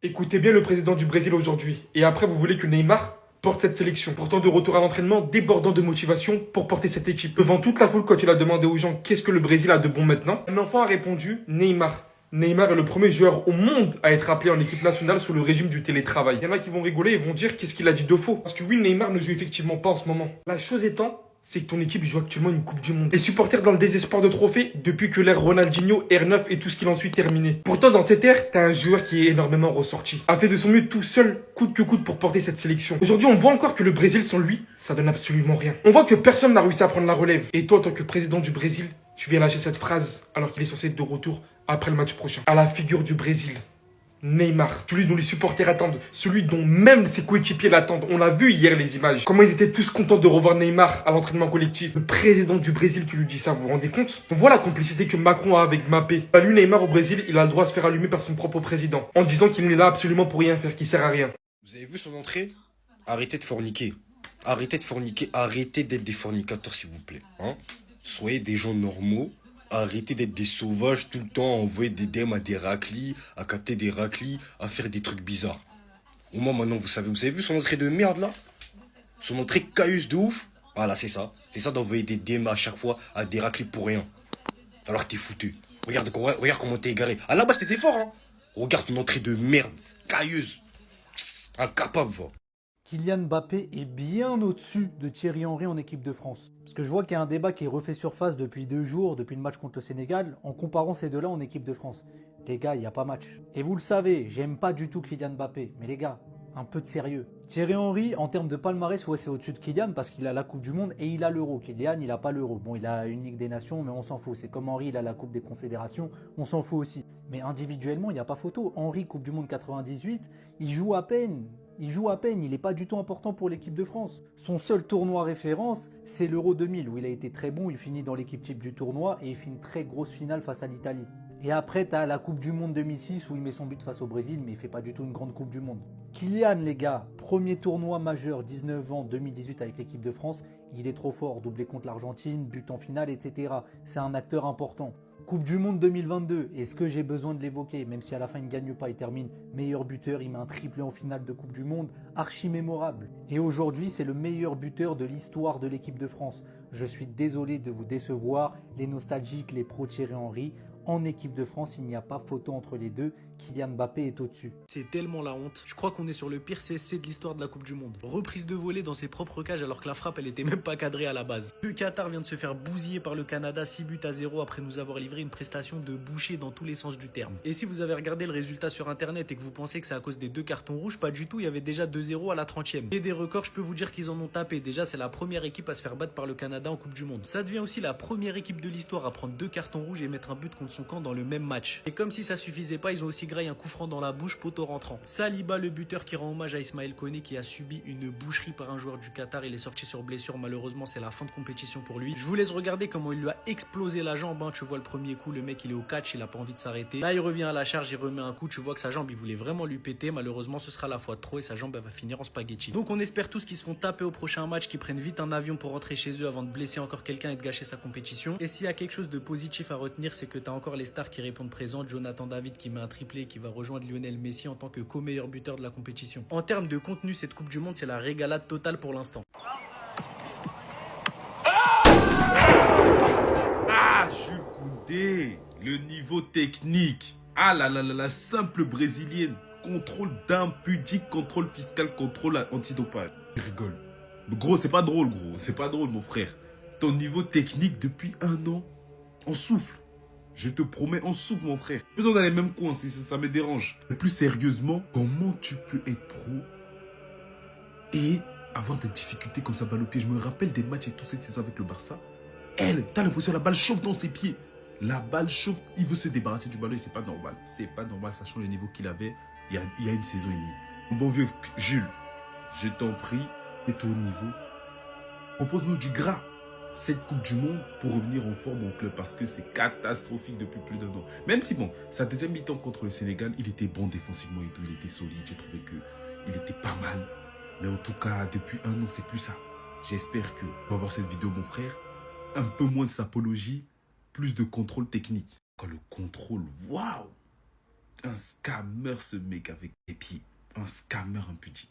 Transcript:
Écoutez bien le président du Brésil aujourd'hui. Et après, vous voulez que Neymar porte cette sélection. Pourtant, de retour à l'entraînement, débordant de motivation pour porter cette équipe. Devant toute la foule, quand il a demandé aux gens qu'est-ce que le Brésil a de bon maintenant, un enfant a répondu Neymar. Neymar est le premier joueur au monde à être appelé en équipe nationale sous le régime du télétravail. Il y en a qui vont rigoler et vont dire qu'est-ce qu'il a dit de faux. Parce que oui, Neymar ne joue effectivement pas en ce moment. La chose étant, c'est que ton équipe joue actuellement une Coupe du Monde. Les supporters dans le désespoir de trophée depuis que l'ère Ronaldinho, R9 et tout ce qu'il en suit terminé. Pourtant, dans cette ère, t'as un joueur qui est énormément ressorti. A fait de son mieux tout seul, coûte que coûte pour porter cette sélection. Aujourd'hui, on voit encore que le Brésil sans lui, ça donne absolument rien. On voit que personne n'a réussi à prendre la relève. Et toi, en tant que président du Brésil, tu viens lâcher cette phrase alors qu'il est censé être de retour après le match prochain. À la figure du Brésil. Neymar, celui dont les supporters attendent, celui dont même ses coéquipiers l'attendent. On l'a vu hier les images. Comment ils étaient tous contents de revoir Neymar à l'entraînement collectif. Le président du Brésil qui lui dit ça, vous vous rendez compte? On voit la complicité que Macron a avec Mbappé. Bah lui, Neymar au Brésil, il a le droit de se faire allumer par son propre président. En disant qu'il n'est là absolument pour rien faire, qu'il sert à rien. Vous avez vu son entrée? Arrêtez de forniquer. Arrêtez de forniquer. Arrêtez d'être des fornicateurs, s'il vous plaît. Hein? Soyez des gens normaux. Arrêtez d'être des sauvages tout le temps, à envoyer des DM à des raclis, à capter des raclis, à faire des trucs bizarres. Au moins, maintenant, vous avez vu son entrée de merde, là? Son entrée cailleuse de ouf? Voilà, c'est ça. C'est ça d'envoyer des DM à chaque fois à des raclis pour rien. Alors que t'es foutu. Regarde comment t'es égaré. À la base, t'étais fort, hein? Regarde ton entrée de merde. Cailleuse. Incapable, va. Kylian Mbappé est bien au-dessus de Thierry Henry en équipe de France. Parce que je vois qu'il y a un débat qui est refait surface depuis 2 jours, depuis le match contre le Sénégal, en comparant ces deux-là en équipe de France. Les gars, il n'y a pas match. Et vous le savez, j'aime pas du tout Kylian Mbappé. Mais les gars, un peu de sérieux. Thierry Henry, en termes de palmarès, ouais, c'est au-dessus de Kylian parce qu'il a la Coupe du Monde et il a l'Euro. Kylian, il a pas l'Euro. Bon, il a une Ligue des Nations, mais on s'en fout. C'est comme Henry, il a la Coupe des Confédérations, on s'en fout aussi. Mais individuellement, il n'y a pas photo. Henry, Coupe du Monde 98, il joue à peine. Il n'est pas du tout important pour l'équipe de France. Son seul tournoi référence, c'est l'Euro 2000, où il a été très bon, il finit dans l'équipe type du tournoi et il fait une très grosse finale face à l'Italie. Et après, tu as la Coupe du Monde 2006 où il met son but face au Brésil, mais il fait pas du tout une grande Coupe du Monde. Kylian, les gars, premier tournoi majeur, 19 ans, 2018 avec l'équipe de France, il est trop fort, doublé contre l'Argentine, but en finale, etc. C'est un acteur important. Coupe du Monde 2022, est-ce que j'ai besoin de l'évoquer? Même si à la fin il ne gagne pas, il termine meilleur buteur, il met un triplé en finale de Coupe du Monde, archi mémorable. Et aujourd'hui, c'est le meilleur buteur de l'histoire de l'équipe de France. Je suis désolé de vous décevoir, les nostalgiques, les pros Thierry Henry. En équipe de France, il n'y a pas photo entre les deux. Kylian Mbappé est au-dessus. C'est tellement la honte. Je crois qu'on est sur le pire CSC de l'histoire de la Coupe du Monde. Reprise de volée dans ses propres cages alors que la frappe elle était même pas cadrée à la base. Le Qatar vient de se faire bousiller par le Canada 6 buts à 0 après nous avoir livré une prestation de boucher dans tous les sens du terme. Et si vous avez regardé le résultat sur internet et que vous pensez que c'est à cause des 2 cartons rouges, pas du tout, il y avait déjà 2-0 à la 30e. Et des records, je peux vous dire qu'ils en ont tapé. Déjà, c'est la première équipe à se faire battre par le Canada en Coupe du Monde. Ça devient aussi la première équipe de l'histoire à prendre 2 cartons rouges et mettre un but contre son camp dans le même match. Et comme si ça suffisait pas, ils ont aussi graillé un coup franc dans la bouche, poteau rentrant. Saliba, le buteur qui rend hommage à Ismaël Koné qui a subi une boucherie par un joueur du Qatar. Il est sorti sur blessure, malheureusement c'est la fin de compétition pour lui. Je vous laisse regarder comment il lui a explosé la jambe, hein. Tu vois le premier coup, le mec il est au catch, il a pas envie de s'arrêter. Là il revient à la charge, il remet un coup, tu vois que sa jambe il voulait vraiment lui péter. Malheureusement ce sera la fois de trop et sa jambe elle va finir en spaghetti. Donc on espère tous qu'ils se font taper au prochain match, qu'ils prennent vite un avion pour rentrer chez eux avant de blesser encore quelqu'un et de gâcher sa compétition. Et s'il y a quelque chose de positif à retenir, c'est que t'as encore les stars qui répondent présentes. Jonathan David qui met un triplé, qui va rejoindre Lionel Messi en tant que co-meilleur buteur de la compétition. En termes de contenu, cette Coupe du Monde, c'est la régalade totale pour l'instant. Ah, Jules Koundé, le niveau technique. Ah là là là, la simple brésilienne. Contrôle d'impudique, contrôle fiscal, contrôle antidopage. Je rigole. Mais gros, c'est pas drôle, gros. C'est pas drôle, mon frère. Ton niveau technique depuis 1 an, on souffle. Je te promets, on souffle, mon frère. Pas besoin d'aller même coin, ça me dérange. Mais plus sérieusement, comment tu peux être pro et avoir des difficultés comme ça, balle au pied? Je me rappelle des matchs et tout cette saison avec le Barça. T'as l'impression que la balle chauffe dans ses pieds. La balle chauffe, il veut se débarrasser du ballon et c'est pas normal. C'est pas normal, ça change le niveau qu'il avait il y a une saison et demie. Mon bon vieux Jules, je t'en prie, et au niveau. Propose-nous du gras cette Coupe du Monde pour revenir en forme en club parce que c'est catastrophique depuis plus d'1 an. Même si bon, sa deuxième mi-temps contre le Sénégal, il était bon défensivement et tout, il était solide, j'ai trouvé qu'il était pas mal. Mais en tout cas, depuis 1 an, c'est plus ça. J'espère que on va voir cette vidéo, mon frère. Un peu moins de sapologie, plus de contrôle technique. Quand le contrôle, waouh! Un scammer, ce mec, avec des pieds. Un scammer impudique.